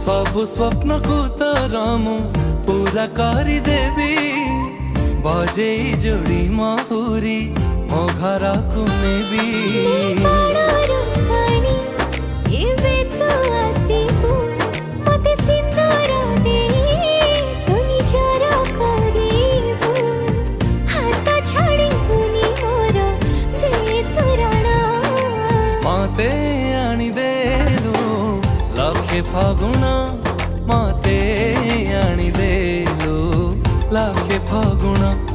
सबु स्वप्न को तोरा मु पूरा करी देवी बजे जोड़ी महुरी मो घर को नेबी मते आनी देलु लखे फागुना मते आनी देलु लखे फागुना।